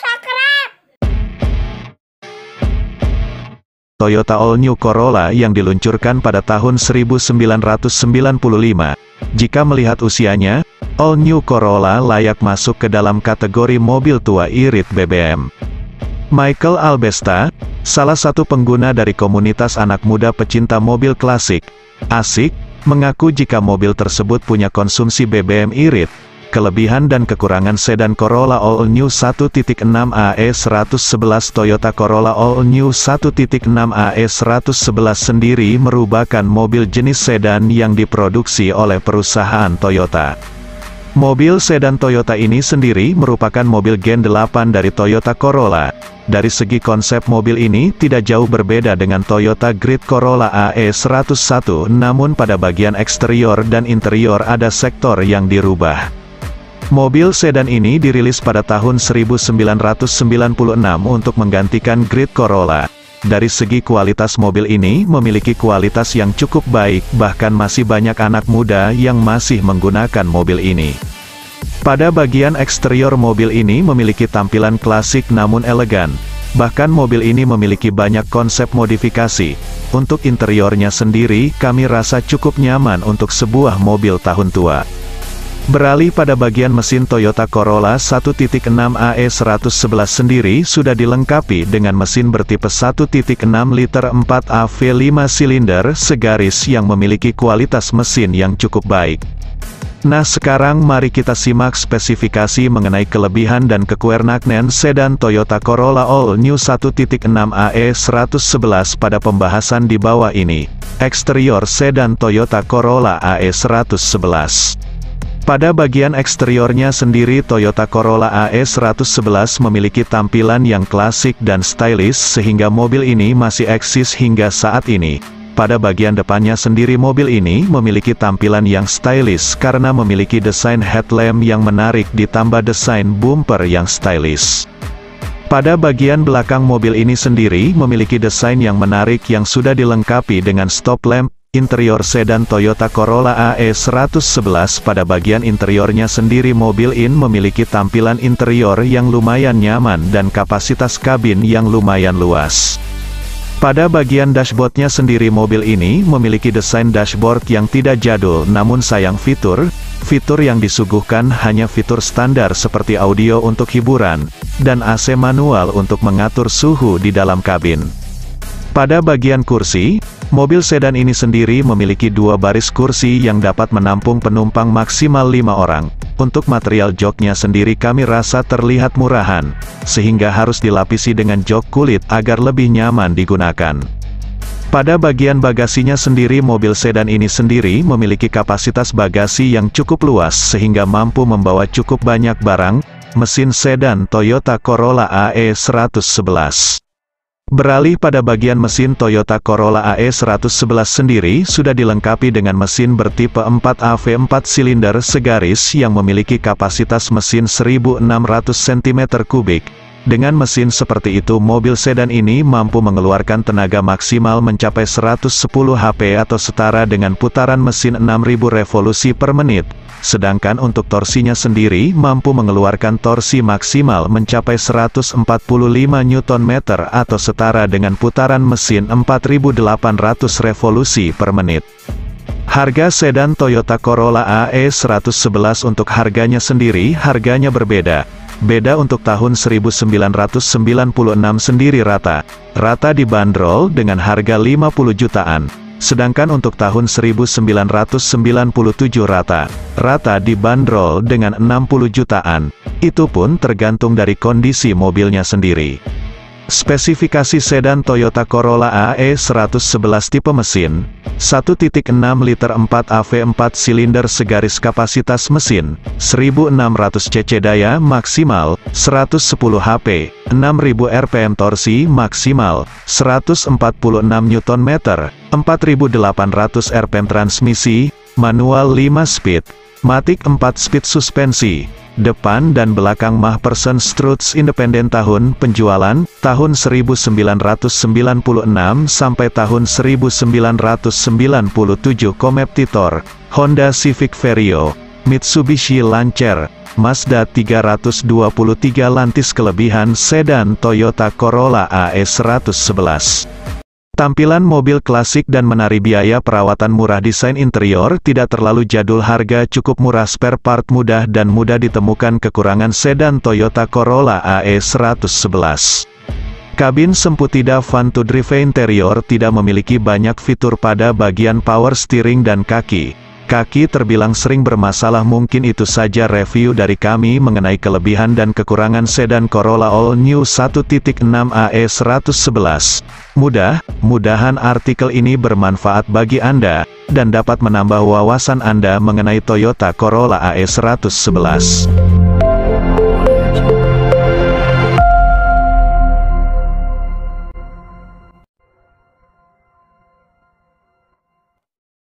subscribe. Toyota All New Corolla yang diluncurkan pada tahun 1995. Jika melihat usianya, All New Corolla layak masuk ke dalam kategori mobil tua irit BBM. Michael Albesta, salah satu pengguna dari komunitas anak muda pecinta mobil klasik, asik, mengaku jika mobil tersebut punya konsumsi BBM irit. Kelebihan dan kekurangan sedan Corolla All New 1.6 AE111. Toyota Corolla All New 1.6 AE111 sendiri merupakan mobil jenis sedan yang diproduksi oleh perusahaan Toyota. Mobil sedan Toyota ini sendiri merupakan mobil Gen 8 dari Toyota Corolla. Dari segi konsep mobil ini tidak jauh berbeda dengan Toyota Grid Corolla AE101, namun pada bagian eksterior dan interior ada sektor yang dirubah. Mobil sedan ini dirilis pada tahun 1996 untuk menggantikan Grid Corolla. Dari segi kualitas mobil ini memiliki kualitas yang cukup baik, bahkan masih banyak anak muda yang masih menggunakan mobil ini. Pada bagian eksterior mobil ini memiliki tampilan klasik namun elegan. Bahkan mobil ini memiliki banyak konsep modifikasi. Untuk interiornya sendiri, kami rasa cukup nyaman untuk sebuah mobil tahun tua. Beralih pada bagian mesin, Toyota Corolla 1.6 AE111 sendiri sudah dilengkapi dengan mesin bertipe 1.6 liter 4AV 5 silinder segaris yang memiliki kualitas mesin yang cukup baik. Nah, sekarang mari kita simak spesifikasi mengenai kelebihan dan kekurangan sedan Toyota Corolla All New 1.6 AE111 pada pembahasan di bawah ini. Eksterior sedan Toyota Corolla AE111. Pada bagian eksteriornya sendiri, Toyota Corolla AE111 memiliki tampilan yang klasik dan stylish sehingga mobil ini masih eksis hingga saat ini. Pada bagian depannya sendiri mobil ini memiliki tampilan yang stylish karena memiliki desain headlamp yang menarik ditambah desain bumper yang stylish. Pada bagian belakang mobil ini sendiri memiliki desain yang menarik yang sudah dilengkapi dengan stop lamp. Interior sedan Toyota Corolla AE111. Pada bagian interiornya sendiri mobil ini memiliki tampilan interior yang lumayan nyaman dan kapasitas kabin yang lumayan luas. Pada bagian dashboardnya sendiri mobil ini memiliki desain dashboard yang tidak jadul, namun sayang fitur yang disuguhkan hanya fitur standar seperti audio untuk hiburan, dan AC manual untuk mengatur suhu di dalam kabin. Pada bagian kursi, mobil sedan ini sendiri memiliki dua baris kursi yang dapat menampung penumpang maksimal 5 orang. Untuk material joknya sendiri kami rasa terlihat murahan, sehingga harus dilapisi dengan jok kulit agar lebih nyaman digunakan. Pada bagian bagasinya sendiri mobil sedan ini sendiri memiliki kapasitas bagasi yang cukup luas sehingga mampu membawa cukup banyak barang. Mesin sedan Toyota Corolla AE111. Beralih pada bagian mesin, Toyota Corolla AE111 sendiri sudah dilengkapi dengan mesin bertipe 4AV 4 silinder segaris yang memiliki kapasitas mesin 1600 cm3. Dengan mesin seperti itu mobil sedan ini mampu mengeluarkan tenaga maksimal mencapai 110 HP atau setara dengan putaran mesin 6000 revolusi per menit. Sedangkan untuk torsinya sendiri mampu mengeluarkan torsi maksimal mencapai 145 Nm atau setara dengan putaran mesin 4800 revolusi per menit. Harga sedan Toyota Corolla AE111 untuk harganya sendiri harganya berbeda. Beda untuk tahun 1996 sendiri rata dibanderol dengan harga 50 jutaan. Sedangkan untuk tahun 1997 rata dibanderol dengan 60 jutaan. Itu pun tergantung dari kondisi mobilnya sendiri. Spesifikasi sedan Toyota Corolla AE111 tipe mesin 1.6 liter 4AV 4 silinder segaris kapasitas mesin 1600 cc, daya maksimal 110 HP, 6000 rpm, torsi maksimal 146 Nm, 4800 rpm, transmisi manual 5 speed, matic 4 speed, suspensi depan dan belakang mah person struts independen. Tahun penjualan tahun 1996 sampai tahun 1997. Kompetitor Honda Civic Vario Mitsubishi Lancer, Mazda 323 Lantis kelebihan sedan Toyota Corolla AS 111. Tampilan mobil klasik dan menari biaya perawatan murah, desain interior tidak terlalu jadul, harga cukup murah, spare part mudah dan mudah ditemukan, kekurangan sedan Toyota Corolla AS 111. Kabin sempit, tidak fun to drive, interior tidak memiliki banyak fitur pada bagian power steering dan kaki. Kaki terbilang sering bermasalah. Mungkin itu saja review dari kami mengenai kelebihan dan kekurangan sedan Corolla All New 1.6 AS 111. Mudah-mudahan artikel ini bermanfaat bagi Anda, dan dapat menambah wawasan Anda mengenai Toyota Corolla AS 111.